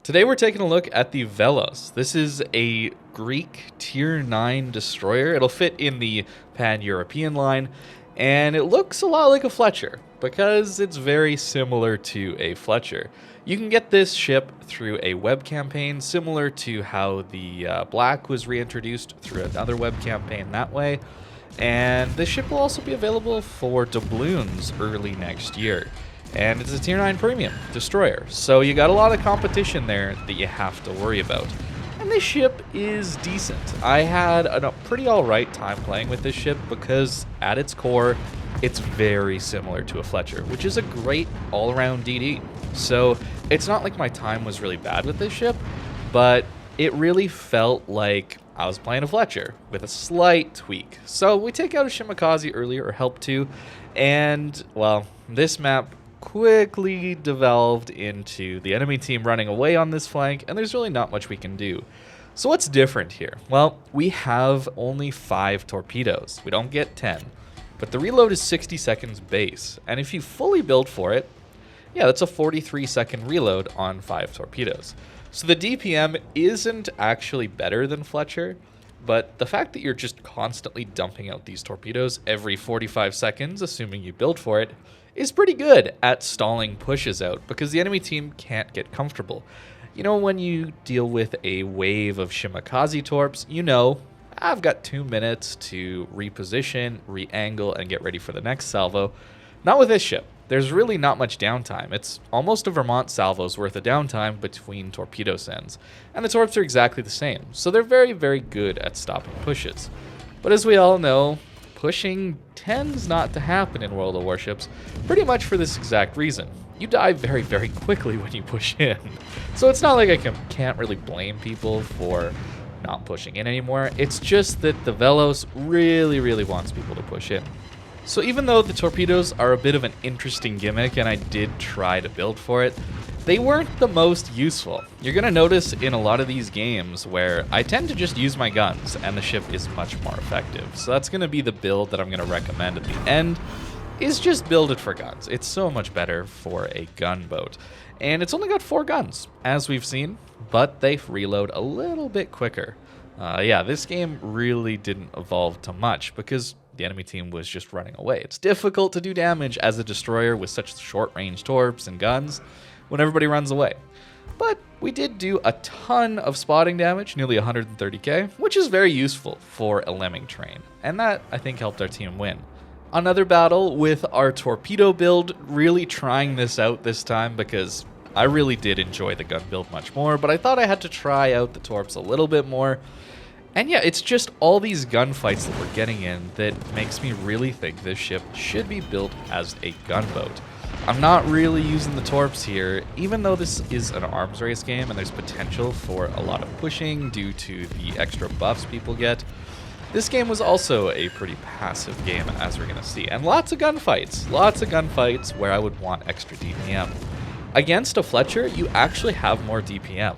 Today we're taking a look at the Velos. This is a Greek Tier 9 destroyer. It'll fit in the Pan-European line, and it looks a lot like a Fletcher because it's very similar to a Fletcher. You can get this ship through a web campaign, similar to how the Black was reintroduced through another web campaign that way. And this ship will also be available for doubloons early next year. And it's a Tier 9 Premium destroyer, so you got a lot of competition there that you have to worry about. And this ship is decent. I had a pretty alright time playing with this ship because at its core, it's very similar to a Fletcher, which is a great all-around DD. So it's not like my time was really bad with this ship, but it really felt like I was playing a Fletcher with a slight tweak. So we take out a Shimakaze earlier, or help to, and, well, this map quickly devolved into the enemy team running away on this flank, and there's really not much we can do. So what's different here? Well, we have only 5 torpedoes. We don't get 10, but the reload is 60 seconds base, and if you fully build for it, yeah, that's a 43-second reload on 5 torpedoes. So the DPM isn't actually better than Fletcher, but the fact that you're just constantly dumping out these torpedoes every 45 seconds, assuming you build for it, is pretty good at stalling pushes out because the enemy team can't get comfortable. You know, when you deal with a wave of Shimakaze torps, you know, I've got 2 minutes to reposition, re-angle, and get ready for the next salvo. Not with this ship. There's really not much downtime. It's almost a Vermont salvo's worth of downtime between torpedo sends. And the torps are exactly the same, so they're very, very good at stopping pushes. But as we all know, pushing tends not to happen in World of Warships, pretty much for this exact reason. You die very, very quickly when you push in. So it's not like I can't really blame people for not pushing in anymore. It's just that the Velos really, really wants people to push in. So even though the torpedoes are a bit of an interesting gimmick, and I did try to build for it, they weren't the most useful. You're going to notice in a lot of these games where I tend to just use my guns, and the ship is much more effective. So that's going to be the build that I'm going to recommend at the end, is just build it for guns. It's so much better for a gunboat. And it's only got 4 guns, as we've seen, but they reload a little bit quicker. Yeah, this game really didn't evolve to much because the enemy team was just running away. It's difficult to do damage as a destroyer with such short-range torps and guns when everybody runs away. But we did do a ton of spotting damage, nearly 130k, which is very useful for a lemming train, and that, I think, helped our team win. Another battle with our torpedo build, really trying this out this time because I really did enjoy the gun build much more, but I thought I had to try out the torps a little bit more. And yeah, it's just all these gunfights that we're getting in that makes me really think this ship should be built as a gunboat. I'm not really using the torps here, even though this is an arms race game and there's potential for a lot of pushing due to the extra buffs people get. This game was also a pretty passive game, as we're going to see, and lots of gunfights where I would want extra DPM. Against a Fletcher, you actually have more DPM.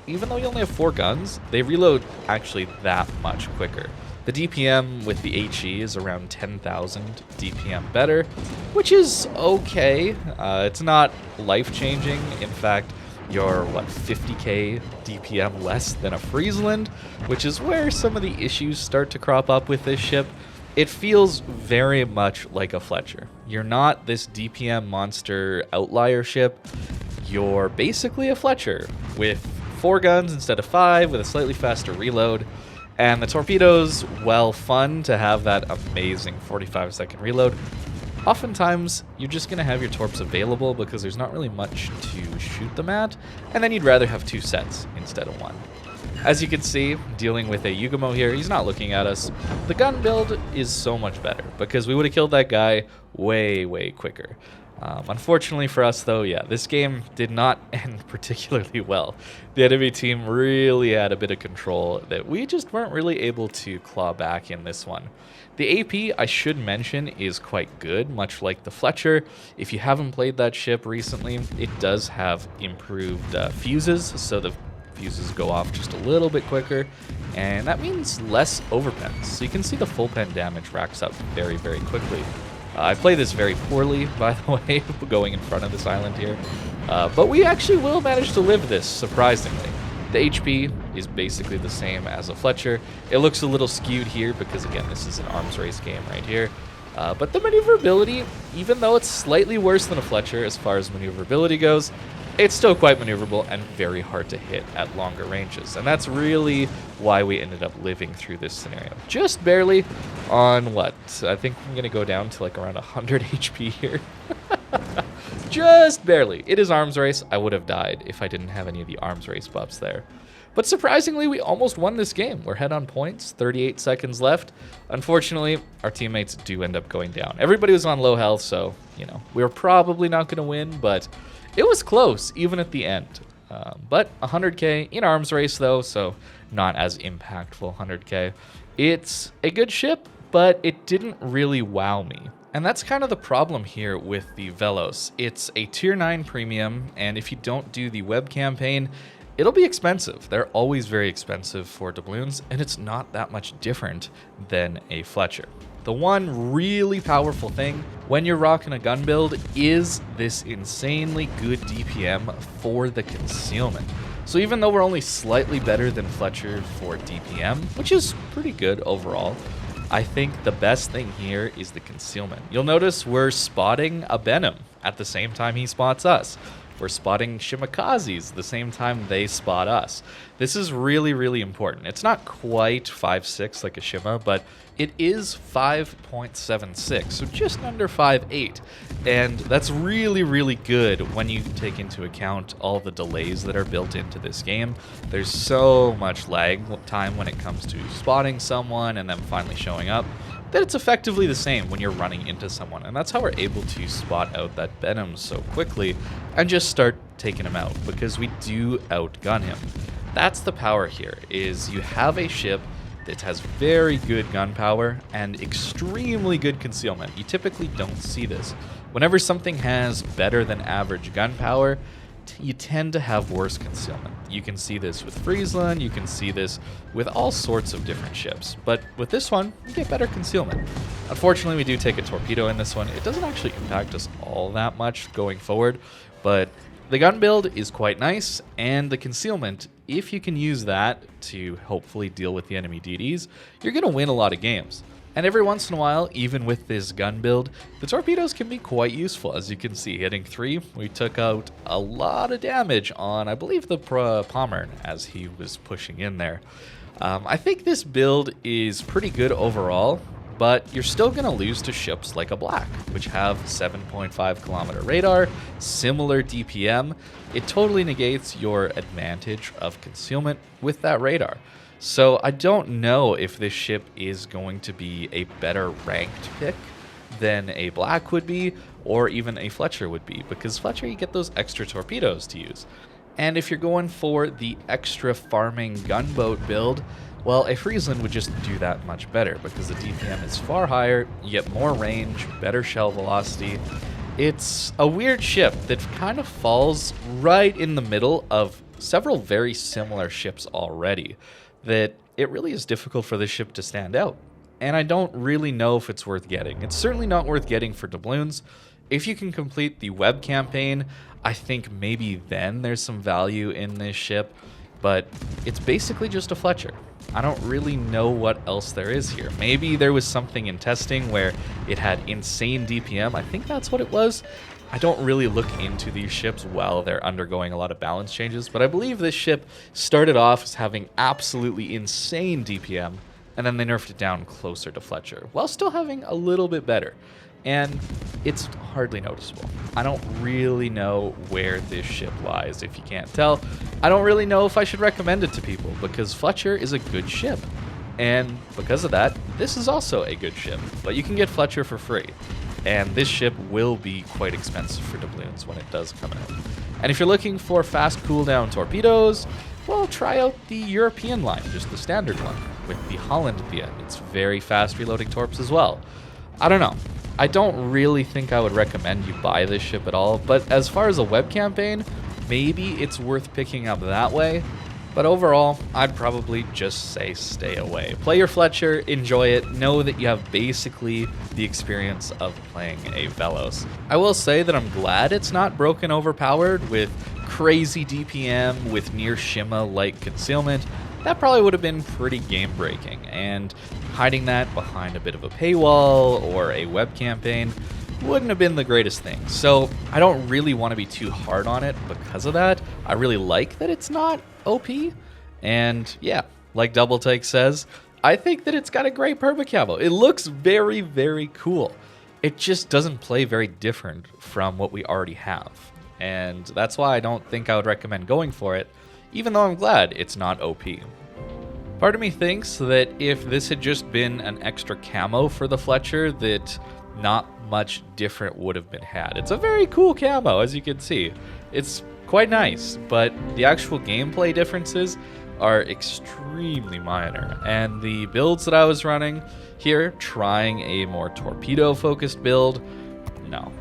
Even though you only have 4 guns, they reload actually that much quicker. The DPM with the HE is around 10,000 DPM better, which is okay. It's not life-changing. In fact, you're, 50k DPM less than a Friesland, which is where some of the issues start to crop up with this ship. It feels very much like a Fletcher. You're not this DPM monster outlier ship. You're basically a Fletcher with 4 guns instead of 5 with a slightly faster reload. And the torpedoes, while fun to have that amazing 45-second reload, oftentimes you're just going to have your torps available because there's not really much to shoot them at, and then you'd rather have 2 sets instead of 1. As you can see, dealing with a Unicum here, he's not looking at us. The gun build is so much better because we would have killed that guy way, way quicker. Unfortunately for us, though, yeah, this game did not end particularly well. The enemy team really had a bit of control that we just weren't really able to claw back in this one. The AP, I should mention, is quite good, much like the Fletcher. If you haven't played that ship recently, it does have improved fuses, so the fuses go off just a little bit quicker, and that means less overpens. So you can see the full pen damage racks up very, very quickly. I play this very poorly, by the way, going in front of this island here. But we actually will manage to live this, surprisingly. The HP is basically the same as a Fletcher. It looks a little skewed here because, again, this is an arms race game right here. But the maneuverability, even though it's slightly worse than a Fletcher as far as maneuverability goes, it's still quite maneuverable and very hard to hit at longer ranges. And that's really why we ended up living through this scenario. Just barely on what? I think I'm going to go down to like around 100 HP here. Just barely. It is arms race. I would have died if I didn't have any of the arms race buffs there. But surprisingly, we almost won this game. We're head on points, 38 seconds left. Unfortunately, our teammates do end up going down. Everybody was on low health, so, you know, we were probably not going to win, but it was close, even at the end. But 100k in arms race, though, so not as impactful 100k. It's a good ship, but it didn't really wow me. And that's kind of the problem here with the Velos. It's a tier 9 premium, and if you don't do the web campaign, it'll be expensive. They're always very expensive for doubloons, and it's not that much different than a Fletcher. The one really powerful thing when you're rocking a gun build is this insanely good DPM for the concealment. So even though we're only slightly better than Fletcher for DPM, which is pretty good overall, I think the best thing here is the concealment. You'll notice we're spotting a Benham at the same time he spots us. We're spotting Shimikazes the same time they spot us. This is really, really important. It's not quite 5.6 like a Shima, but it is 5.76, so just under 5.8. And that's really, really good when you take into account all the delays that are built into this game. There's so much lag time when it comes to spotting someone and them finally showing up, that it's effectively the same when you're running into someone. And that's how we're able to spot out that Benham so quickly and just start taking him out, because we do outgun him. That's the power here, is you have a ship that has very good gun power and extremely good concealment. You typically don't see this. Whenever something has better than average gun power, you tend to have worse concealment. You can see this with Friesland, you can see this with all sorts of different ships, but with this one, you get better concealment. Unfortunately, we do take a torpedo in this one. It doesn't actually impact us all that much going forward, but the gun build is quite nice, and the concealment, if you can use that to hopefully deal with the enemy DDs, you're going to win a lot of games. And every once in a while, even with this gun build, the torpedoes can be quite useful. As you can see, hitting 3, we took out a lot of damage on, I believe, the Pommern as he was pushing in there. I think this build is pretty good overall, but you're still going to lose to ships like a Black, which have 7.5 kilometer radar, similar DPM. It totally negates your advantage of concealment with that radar. So I don't know if this ship is going to be a better ranked pick than a Black would be, or even a Fletcher would be, because Fletcher, you get those extra torpedoes to use. And if you're going for the extra farming gunboat build, well, a Friesland would just do that much better, because the DPM is far higher, you get more range, better shell velocity. It's a weird ship that kind of falls right in the middle of several very similar ships already, that it really is difficult for this ship to stand out. And I don't really know if it's worth getting. It's certainly not worth getting for doubloons. If you can complete the web campaign, I think maybe then there's some value in this ship, but it's basically just a Fletcher. I don't really know what else there is here. Maybe there was something in testing where it had insane DPM. I think that's what it was. I don't really look into these ships while they're undergoing a lot of balance changes, but I believe this ship started off as having absolutely insane DPM, and then they nerfed it down closer to Fletcher, while still having a little bit better. And it's hardly noticeable. I don't really know where this ship lies, if you can't tell. I don't really know if I should recommend it to people, because Fletcher is a good ship. And because of that, this is also a good ship, but you can get Fletcher for free. And this ship will be quite expensive for doubloons when it does come out. And if you're looking for fast cooldown torpedoes, well, try out the European line, just the standard one, with the Holland at the end. It's very fast reloading torps as well. I don't know. I don't really think I would recommend you buy this ship at all, but as far as a web campaign, maybe it's worth picking up that way. But overall, I'd probably just say stay away. Play your Fletcher, enjoy it, know that you have basically the experience of playing a Velos. I will say that I'm glad it's not broken overpowered with crazy DPM with near Shima-like concealment. That probably would have been pretty game-breaking, and hiding that behind a bit of a paywall or a web campaign wouldn't have been the greatest thing. So I don't really want to be too hard on it because of that. I really like that it's not OP, and yeah, like Double Take says, I think that it's got a great perma-camo. It looks very, very cool. It just doesn't play very different from what we already have, and that's why I don't think I would recommend going for it, even though I'm glad it's not OP. Part of me thinks that if this had just been an extra camo for the Fletcher, that not much different would have been had. It's a very cool camo, as you can see. It's quite nice, but the actual gameplay differences are extremely minor. And the builds that I was running here, trying a more torpedo-focused build, no.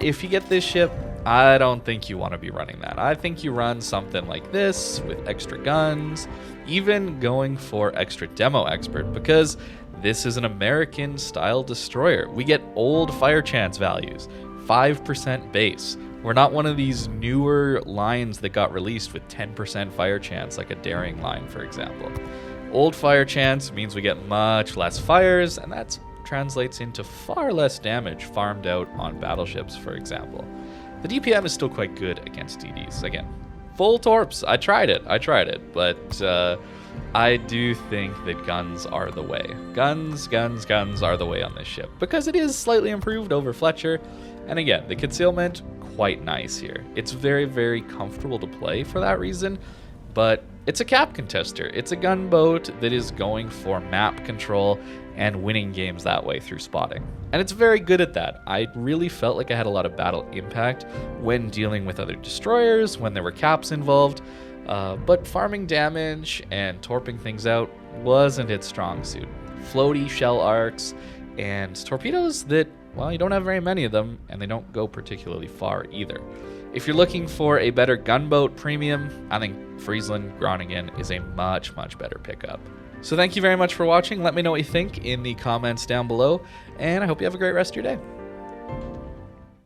If you get this ship, I don't think you want to be running that. I think you run something like this with extra guns, even going for extra demo expert, because this is an American style destroyer. We get old fire chance values, 5% base. We're not one of these newer lines that got released with 10% fire chance, like a daring line, for example. Old fire chance means we get much less fires, and that translates into far less damage farmed out on battleships, for example. The DPM is still quite good against DDs. Again, full torps. I tried it, but I do think that guns are the way. Guns are the way on this ship, because it is slightly improved over Fletcher, and again, the concealment, quite nice here. It's very, very comfortable to play for that reason, but it's a cap contester. It's a gunboat that is going for map control and winning games that way through spotting. And it's very good at that. I really felt like I had a lot of battle impact when dealing with other destroyers, when there were caps involved, but farming damage and torping things out wasn't its strong suit. Floaty shell arcs and torpedoes that, well, you don't have very many of them, and they don't go particularly far either. If you're looking for a better gunboat premium, I think Friesland Groningen is a much, much better pickup. So thank you very much for watching. Let me know what you think in the comments down below, and I hope you have a great rest of your day.